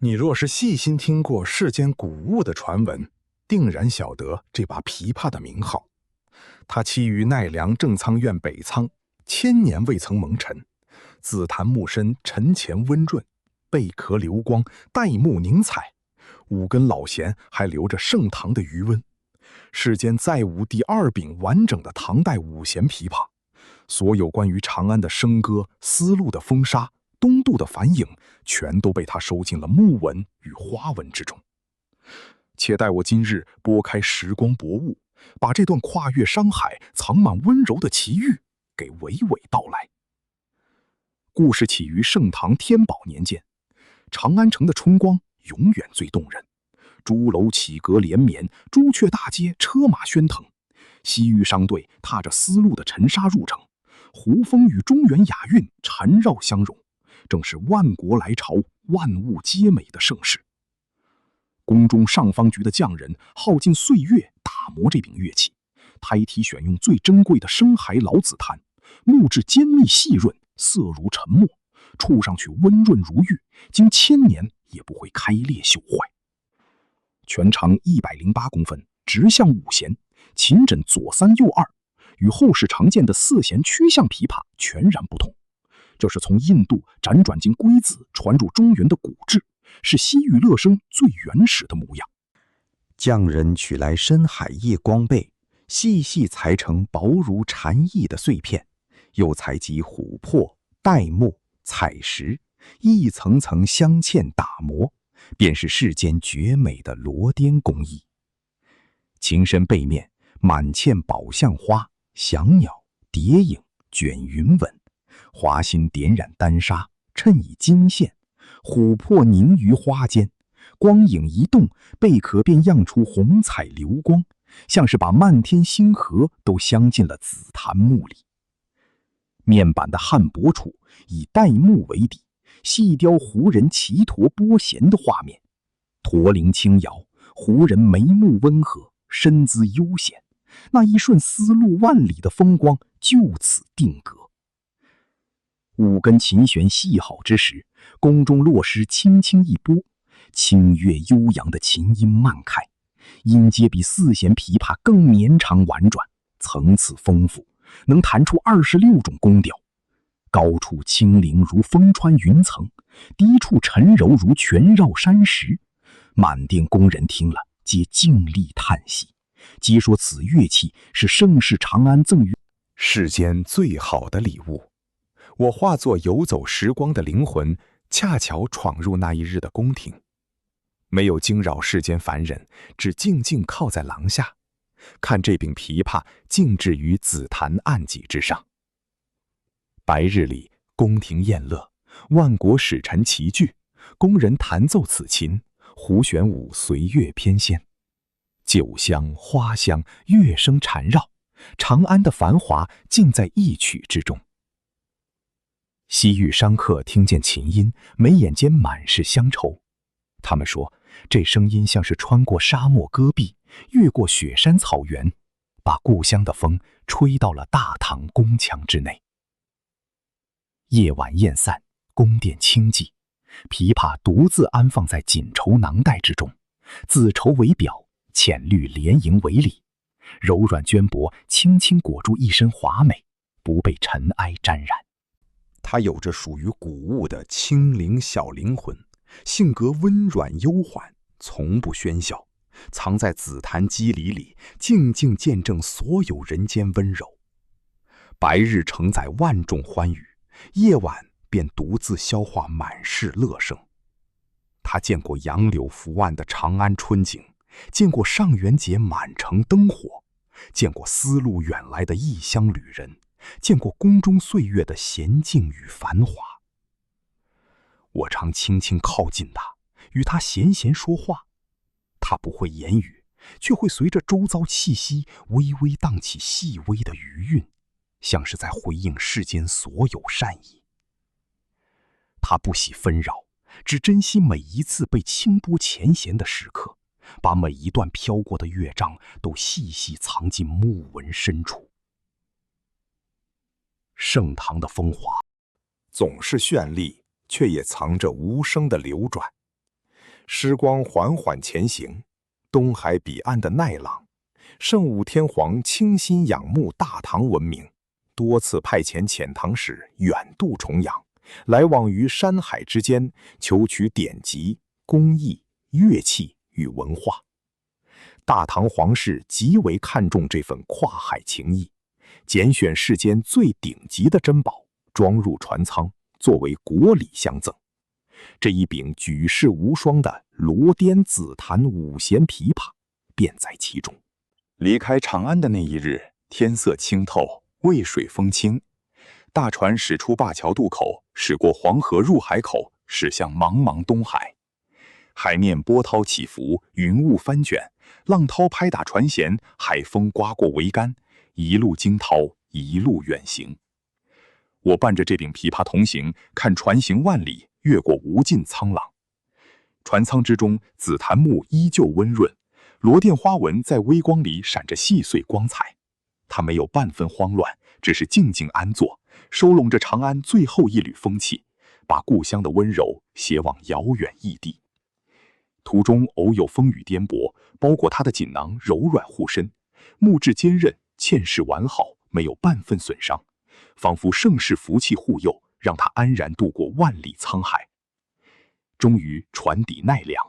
你若是细心听过世间古物的传闻，定然晓得这把琵琶的名号。它栖于奈良正仓院北仓，千年未曾蒙尘。紫檀木身，沉前温润，贝壳流光，带木凝彩。五根老弦还留着盛唐的余温。世间再无第二柄完整的唐代五弦琵琶。所有关于长安的笙歌、丝路的风沙、东渡的繁影，全都被他收进了木纹与花纹之中。且待我今日拨开时光薄雾，把这段跨越山海、藏满温柔的奇遇给娓娓道来。故事起于盛唐天宝年间，长安城的春光永远最动人，朱楼起阁连绵，朱雀大街，车马喧腾。西域商队踏着丝路的尘沙入城，胡风与中原雅韵缠绕相融，正是万国来朝、万物皆美的盛世。宫中上方局的匠人耗尽岁月打磨这柄乐器，胎体选用最珍贵的深海老紫檀，木质坚密细润，色如沉墨，触上去温润如玉，经千年也不会开裂朽坏。全长108公分，直向五弦，琴枕左三右二，与后世常见的四弦曲项琵琶全然不同。这是从印度辗转经龟兹传入中原的古制，是西域乐声最原始的模样。匠人取来深海夜光贝，细细裁成薄如蝉翼的碎片，又采集琥珀、玳瑁、彩石，一层层镶嵌打磨，便是世间绝美的螺颠工艺。琴身背面满嵌宝相花、翔鸟、蝶影、卷云纹，华心点染丹砂，衬以金线，琥珀凝于花间，光影一动，贝壳便漾出红彩流光，像是把漫天星河都镶进了紫檀木里。面板的汉帛处以玳瑁为底，细雕胡人骑驼拨弦的画面，驼铃轻摇，胡人眉目温和，身姿悠闲，那一瞬丝路万里的风光就此定格。五根琴弦系好之时，宫中落师轻轻一拨，清越悠扬的琴音漫开，音阶比四弦琵琶更绵长婉转，层次丰富，能弹出26种宫调。高处轻灵如风穿云层，低处沉柔如泉绕山石。满殿宫人听了，皆静立叹息，皆说此乐器是盛世长安赠予世间最好的礼物。我化作游走时光的灵魂，恰巧闯入那一日的宫廷，没有惊扰世间凡人，只静静靠在廊下，看这柄琵琶静置于紫檀案几之上。白日里，宫廷宴乐，万国使臣齐聚，宫人弹奏此琴，胡旋舞随乐翩跹，酒香、花香、乐声缠绕，长安的繁华尽在一曲之中。西域商客听见琴音，眉眼间满是乡愁。他们说，这声音像是穿过沙漠戈壁，越过雪山草原，把故乡的风吹到了大唐宫墙之内。夜晚宴散，宫殿清寂，琵琶独自安放在锦绸囊袋之中，紫绸为表，浅绿连营为里，柔软绢帛轻轻裹住一身华美，不被尘埃沾染。它有着属于古物的轻灵小灵魂，性格温软悠缓，从不喧嚣，藏在紫檀肌理里，静静见证所有人间温柔。白日承载万众欢愉，夜晚便独自消化满室乐声。他见过杨柳拂岸的长安春景，见过上元节满城灯火，见过丝路远来的异乡旅人，见过宫中岁月的娴静与繁华。我常轻轻靠近他，与他闲闲说话。他不会言语，却会随着周遭气息微微荡起细微的余韵，像是在回应世间所有善意。他不喜纷扰，只珍惜每一次被轻拨前弦的时刻，把每一段飘过的乐章都细细藏进木纹深处。盛唐的风华总是绚丽，却也藏着无声的流转。时光缓缓前行，东海彼岸的奈朗，圣武天皇倾心仰慕大唐文明，多次派遣遣唐使远渡重洋，来往于山海之间，求取典籍、工艺、乐器与文化。大唐皇室极为看重这份跨海情谊，拣选世间最顶级的珍宝，装入船舱，作为国礼相赠。这一柄举世无双的罗颠紫檀五弦琵琶便在其中。离开长安的那一日，天色清透，渭水风清，大船驶出灞桥渡口，驶过黄河入海口，驶向茫茫东海。海面波涛起伏，云雾翻卷，浪涛拍打船舷，海风刮过桅杆，一路惊涛，一路远行。我伴着这柄琵琶同行，看船行万里，越过无尽沧浪。船舱之中，紫檀木依旧温润，罗甸花纹在微光里闪着细碎光彩。它没有半分慌乱，只是静静安坐，收拢着长安最后一缕风气，把故乡的温柔携往遥远异地。途中偶有风雨颠簸，包裹它的锦囊柔软护身，木质坚韧，嵌饰完好，没有半分损伤，仿佛盛世福气护佑，让它安然度过万里沧海。终于船底奈良，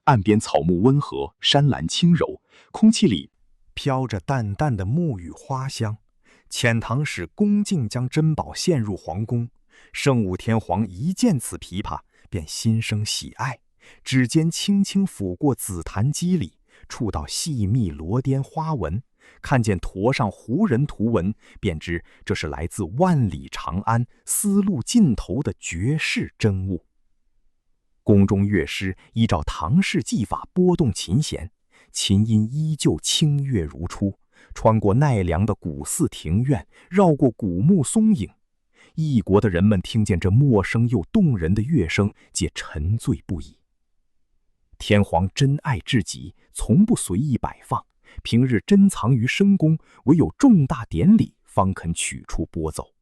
岸边草木温和，山岚轻柔，空气里飘着淡淡的木与花香。遣唐使恭敬将珍宝献入皇宫，圣武天皇一见此琵琶，便心生喜爱，指尖轻轻抚过紫檀肌理，触到细密罗颠花纹，看见驼上胡人图文，便知这是来自万里长安丝路尽头的绝世珍物。宫中乐师依照唐式技法拨动琴弦，琴音依旧清越如初，穿过奈良的古寺庭院，绕过古木松影。异国的人们听见这陌生又动人的乐声，皆沉醉不已。天皇珍爱至极，从不随意摆放，平日珍藏于深宫，唯有重大典礼方肯取出拨奏。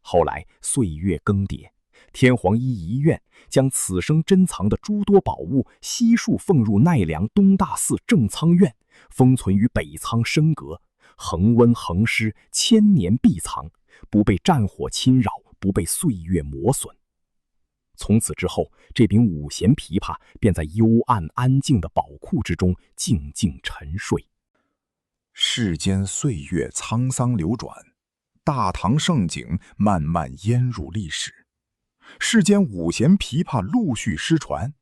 后来岁月更迭，天皇依遗愿，将此生珍藏的诸多宝物悉数奉入奈良东大寺正仓院，封存于北仓深阁，恒温恒湿，千年必藏，不被战火侵扰，不被岁月磨损。从此之后，这柄五弦琵琶便在幽暗安静的宝库之中静静沉睡。世间岁月沧桑流转，大唐盛景慢慢淹入历史。世间五弦琵琶陆续失传，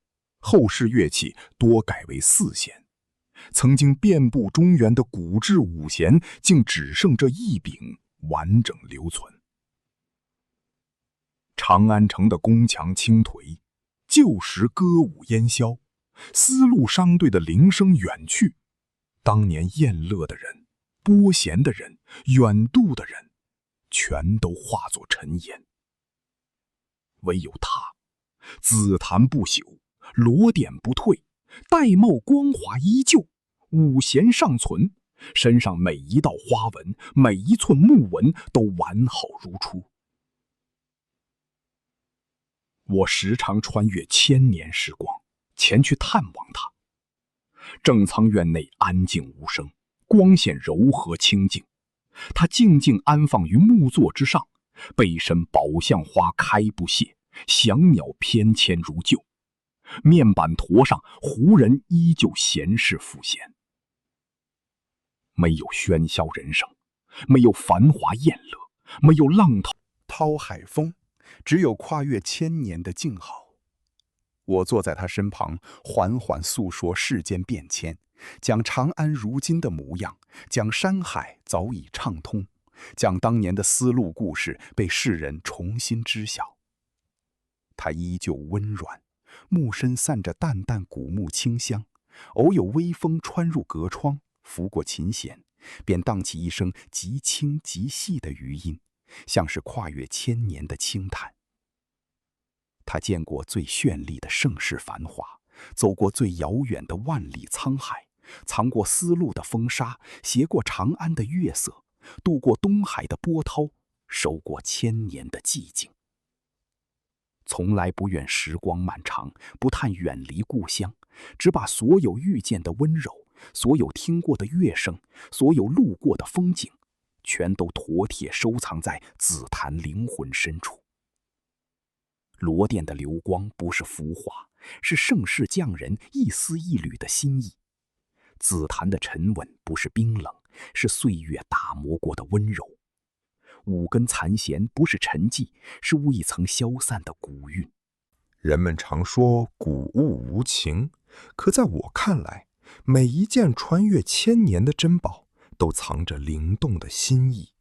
后世乐器多改为四弦。曾经遍布中原的古制五弦，竟只剩这一柄完整留存。长安城的宫墙倾颓，旧时歌舞烟消，丝路商队的铃声远去，当年宴乐的人、拨弦的人、远渡的人，全都化作尘烟。唯有他，紫檀不朽，罗典不退，玳瑁光华依旧，五弦尚存，身上每一道花纹，每一寸木纹都完好如初。我时常穿越千年时光，前去探望他。正仓院内安静无声，光线柔和清净。他静静安放于木座之上，背身宝相花开不谢，翔鸟翩跹如旧。面板驼上，胡人依旧闲适赋闲。没有喧嚣人声，没有繁华宴乐，没有浪涛海风，只有跨越千年的静好。我坐在他身旁，缓缓诉说世间变迁，讲长安如今的模样，讲山海早已畅通，讲当年的丝路故事被世人重新知晓。他依旧温软，木身散着淡淡古木清香，偶有微风穿入隔窗，拂过琴弦，便荡起一声极轻极细的余音，像是跨越千年的轻叹。他见过最绚丽的盛世繁华，走过最遥远的万里沧海，藏过丝路的风沙，携过长安的月色，渡过东海的波涛，收过千年的寂静。从来不愿时光漫长，不叹远离故乡，只把所有遇见的温柔，所有听过的乐声，所有路过的风景，全都妥帖收藏在紫檀灵魂深处。罗甸的流光不是浮华，是盛世匠人一丝一缕的心意；紫檀的沉稳不是冰冷，是岁月打磨过的温柔。五根残弦不是沉寂，是未曾消散的古韵。人们常说古物无情，可在我看来，每一件穿越千年的珍宝都藏着灵动的心意。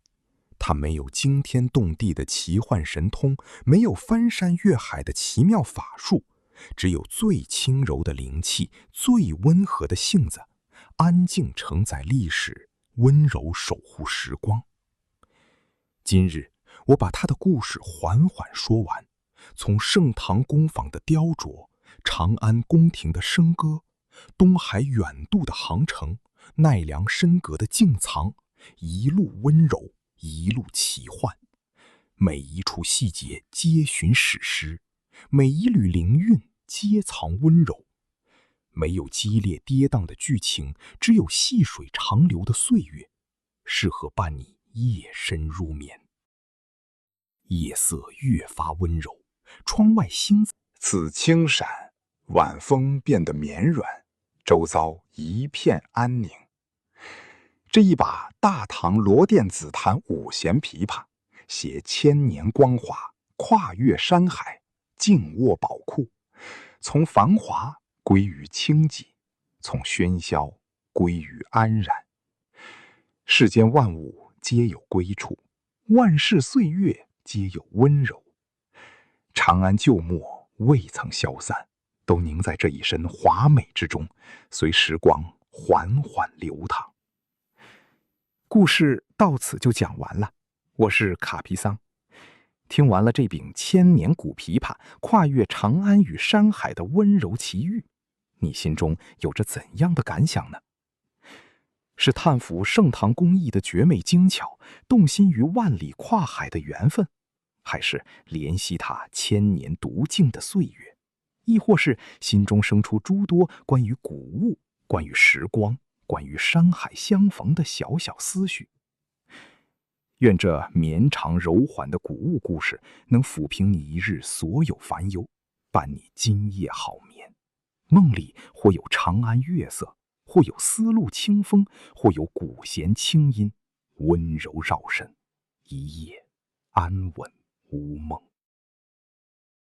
它没有惊天动地的奇幻神通，没有翻山越海的奇妙法术，只有最轻柔的灵气，最温和的性子，安静承载历史，温柔守护时光。今日我把他的故事缓缓说完，从盛唐工坊的雕琢，长安宫廷的笙歌，东海远渡的航程，奈良深阁的静藏，一路温柔，一路奇幻，每一处细节皆寻史诗，每一缕灵韵皆藏温柔。没有激烈跌宕的剧情，只有细水长流的岁月，适合伴你夜深入眠。夜色越发温柔，窗外星子此轻闪，晚风变得绵软，周遭一片安宁。这一把大唐罗甸紫檀五弦琵琶，携千年光华，跨越山海，静卧宝库，从繁华归于清寂，从喧嚣归于安然。世间万物皆有归处，万世岁月皆有温柔。长安旧墨未曾消散，都凝在这一身华美之中，随时光缓缓流淌。故事到此就讲完了，我是卡皮桑。听完了这柄千年古琵琶跨越长安与山海的温柔奇遇，你心中有着怎样的感想呢？是叹服盛唐工艺的绝美精巧，动心于万里跨海的缘分，还是怜惜它千年独静的岁月，亦或是心中生出诸多关于古物、关于时光、关于山海相逢的小小思绪？愿这绵长柔缓的古物故事能抚平你一日所有烦忧，伴你今夜好眠。梦里或有长安月色，或有丝路清风，或有古弦清音，温柔绕身，一夜安稳无梦。